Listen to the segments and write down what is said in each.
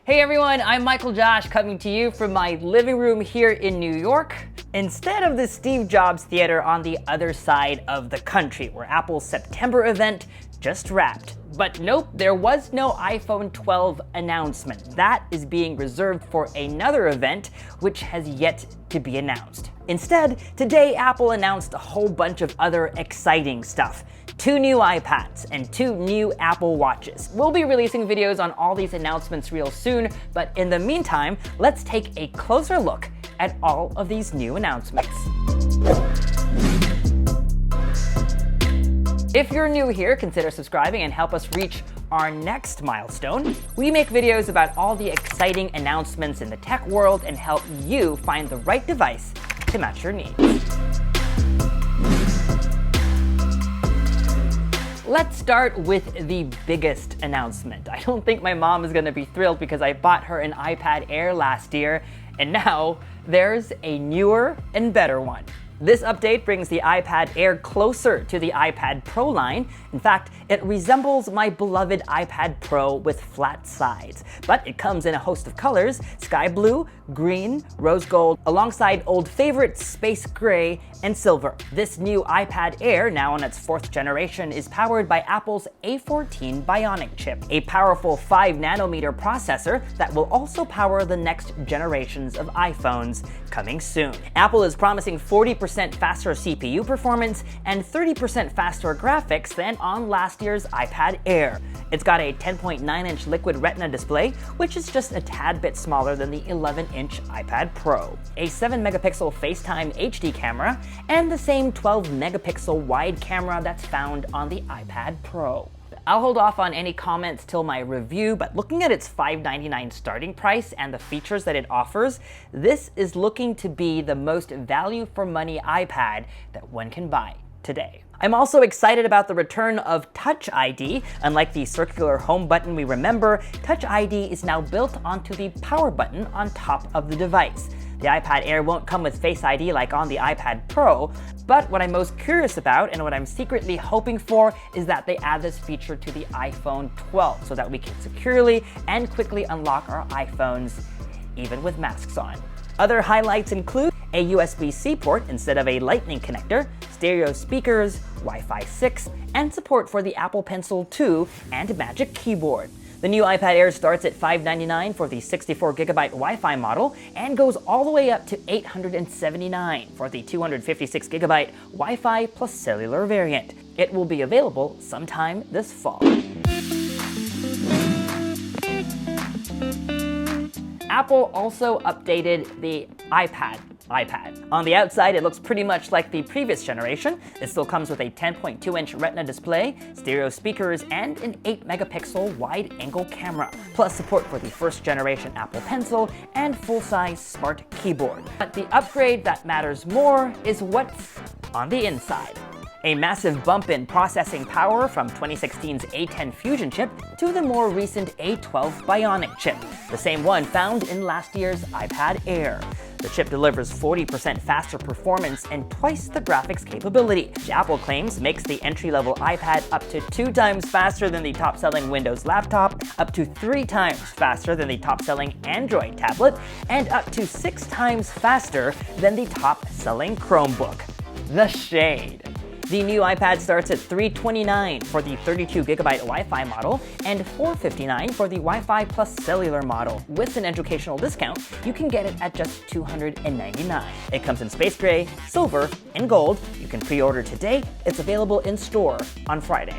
Hey everyone, I'm MICHAELJOSH coming to you from my living room here in New York, instead of the Steve Jobs Theater on the other side of the country, where Apple's September event just wrapped. But nope, there was no iPhone 12 announcement. That is being reserved for another event, which has yet to be announced. Instead, today Apple announced a whole bunch of other exciting stuff. 2 new iPads and 2 new Apple Watches. We'll be releasing videos on all these announcements real soon, but in the meantime, let's take a closer look at all of these new announcements. If you're new here, consider subscribing and help us reach our next milestone. We make videos about all the exciting announcements in the tech world and help you find the right device to match your needs. Let's start with the biggest announcement. I don't think my mom is going to be thrilled because I bought her an iPad Air last year, and now there's a newer and better one. This update brings the iPad Air closer to the iPad Pro line. In fact, it resembles my beloved iPad Pro with flat sides. But it comes in a host of colors: sky blue, green, rose gold, alongside old favorites space gray and silver. This new iPad Air, now on its 4th generation, is powered by Apple's A14 Bionic chip, a powerful 5nm processor that will also power the next generations of iPhones coming soon. Apple is promising 40% faster CPU performance and 30% faster graphics than on last year's iPad Air. It's got a 10.9-inch Liquid Retina display, which is just a tad bit smaller than the 11-inch iPad Pro, a 7-megapixel FaceTime HD camera, and the same 12-megapixel wide camera that's found on the iPad Pro. I'll hold off on any comments till my review, but looking at its $599 starting price and the features that it offers, this is looking to be the most value for money iPad that one can buy today. I'm also excited about the return of Touch ID. Unlike the circular home button we remember, Touch ID is now built onto the power button on top of the device. The iPad Air won't come with Face ID like on the iPad Pro, but what I'm most curious about and what I'm secretly hoping for is that they add this feature to the iPhone 12 so that we can securely and quickly unlock our iPhones even with masks on. Other highlights include a USB-C port instead of a Lightning connector, stereo speakers, Wi-Fi 6, and support for the Apple Pencil 2 and Magic Keyboard. The new iPad Air starts at $599 for the 64GB Wi-Fi model and goes all the way up to $879 for the 256GB Wi-Fi plus cellular variant. It will be available sometime this fall. Apple also updated the iPad. On the outside, it looks pretty much like the previous generation. It still comes with a 10.2-inch Retina display, stereo speakers, and an 8-megapixel wide-angle camera, plus support for the 1st generation Apple Pencil and full-size Smart Keyboard. But the upgrade that matters more is what's on the inside. A massive bump in processing power from 2016's A10 Fusion chip to the more recent A12 Bionic chip, the same one found in last year's iPad Air. The chip delivers 40% faster performance and twice the graphics capability, which Apple claims makes the entry-level iPad up to 2 times faster than the top-selling Windows laptop, up to 3 times faster than the top-selling Android tablet, and up to 6 times faster than the top-selling Chromebook. The shade. The new iPad starts at $329 for the 32GB Wi-Fi model and $459 for the Wi-Fi plus cellular model. With an educational discount, you can get it at just $299. It comes in space gray, silver, and gold. You can pre-order today. It's available in store on Friday.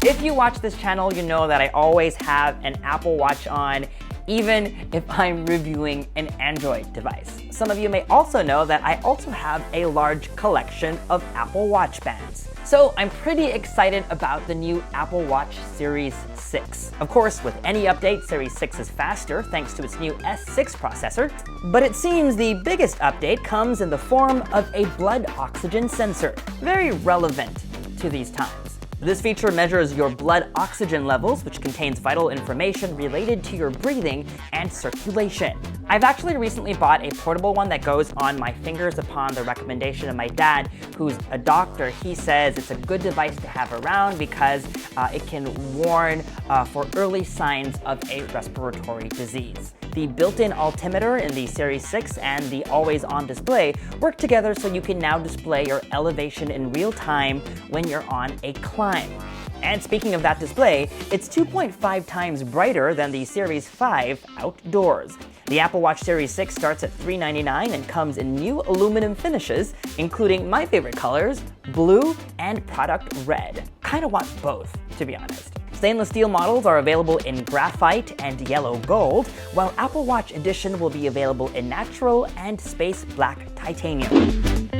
If you watch this channel, you know that I always have an Apple Watch on, even if I'm reviewing an Android device. Some of you may also know that I also have a large collection of Apple Watch bands. So I'm pretty excited about the new Apple Watch Series 6. Of course, with any update, Series 6 is faster thanks to its new S6 processor, but it seems the biggest update comes in the form of a blood oxygen sensor, very relevant to these times. This feature measures your blood oxygen levels, which contains vital information related to your breathing and circulation. I've actually recently bought a portable one that goes on my fingers upon the recommendation of my dad, who's a doctor. He says it's a good device to have around because it can warn for early signs of a respiratory disease. The built-in altimeter in the Series 6 and the always-on display work together so you can now display your elevation in real time when you're on a climb. And speaking of that display, it's 2.5 times brighter than the Series 5 outdoors. The Apple Watch Series 6 starts at $399 and comes in new aluminum finishes, including my favorite colors, blue and product red. Kinda want both, to be honest. Stainless steel models are available in graphite and yellow gold, while Apple Watch Edition will be available in natural and space black titanium.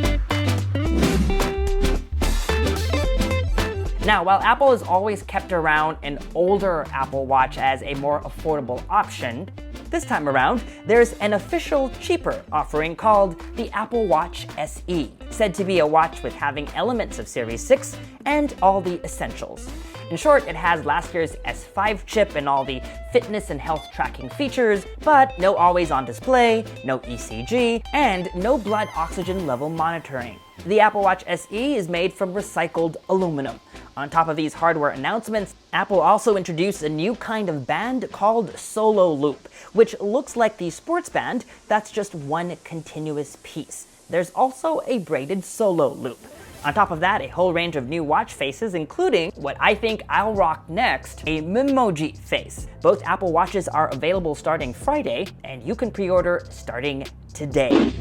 Now, while Apple has always kept around an older Apple Watch as a more affordable option, this time around, there's an official, cheaper offering called the Apple Watch SE, said to be a watch with having elements of Series 6 and all the essentials. In short, it has last year's S5 chip and all the fitness and health tracking features, but no always-on display, no ECG, and no blood oxygen level monitoring. The Apple Watch SE is made from recycled aluminum. On top of these hardware announcements, Apple also introduced a new kind of band called Solo Loop, which looks like the sports band that's just one continuous piece. There's also a braided Solo Loop. On top of that, a whole range of new watch faces, including what I think I'll rock next, a Memoji face. Both Apple Watches are available starting Friday, and you can pre-order starting today.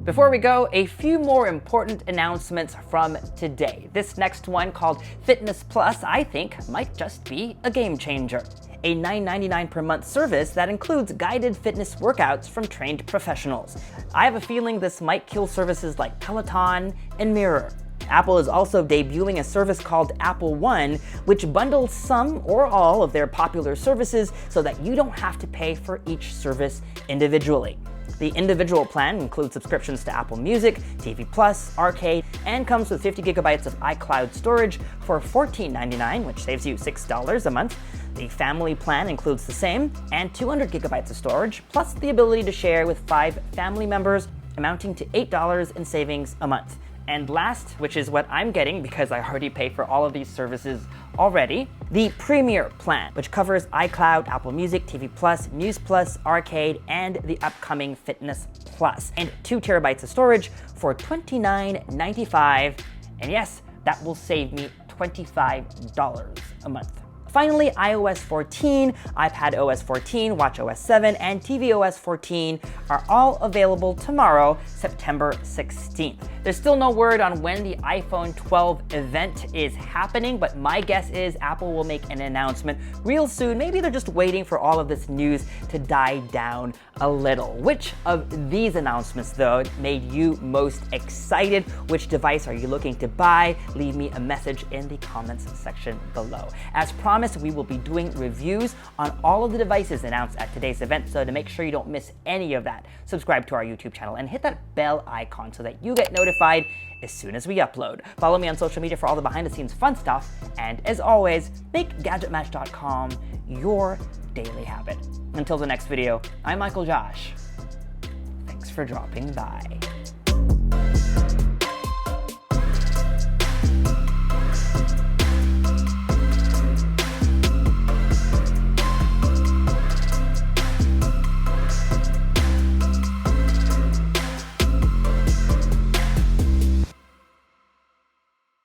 Before we go, a few more important announcements from today. This next one, called Fitness Plus, I think might just be a game changer. A $9.99 per month service that includes guided fitness workouts from trained professionals. I have a feeling this might kill services like Peloton and Mirror. Apple is also debuting a service called Apple One, which bundles some or all of their popular services so that you don't have to pay for each service individually. The individual plan includes subscriptions to Apple Music, TV Plus, Arcade, and comes with 50 gigabytes of iCloud storage for $14.99, which saves you $6 a month. The family plan includes the same, and 200 gigabytes of storage, plus the ability to share with 5 family members, amounting to $8 in savings a month. And last, which is what I'm getting because I already pay for all of these services already, the Premier plan, which covers iCloud, Apple Music, TV Plus, News Plus, Arcade, and the upcoming Fitness Plus, and 2 terabytes of storage for $29.95. And yes, that will save me $25 a month. Finally, iOS 14, iPad OS 14, watchOS 7, and tvOS 14 are all available tomorrow, September 16th. There's still no word on when the iPhone 12 event is happening, but my guess is Apple will make an announcement real soon. Maybe they're just waiting for all of this news to die down a little. Which of these announcements, though, made you most excited? Which device are you looking to buy? Leave me a message in the comments section below. As promised, we will be doing reviews on all of the devices announced at today's event, so to make sure you don't miss any of that, subscribe to our YouTube channel and hit that bell icon so that you get notified as soon as we upload. Follow me on social media for all the behind-the-scenes fun stuff, and as always, make GadgetMatch.com your daily habit. Until the next video, I'm MICHAELJOSH. Thanks for dropping by.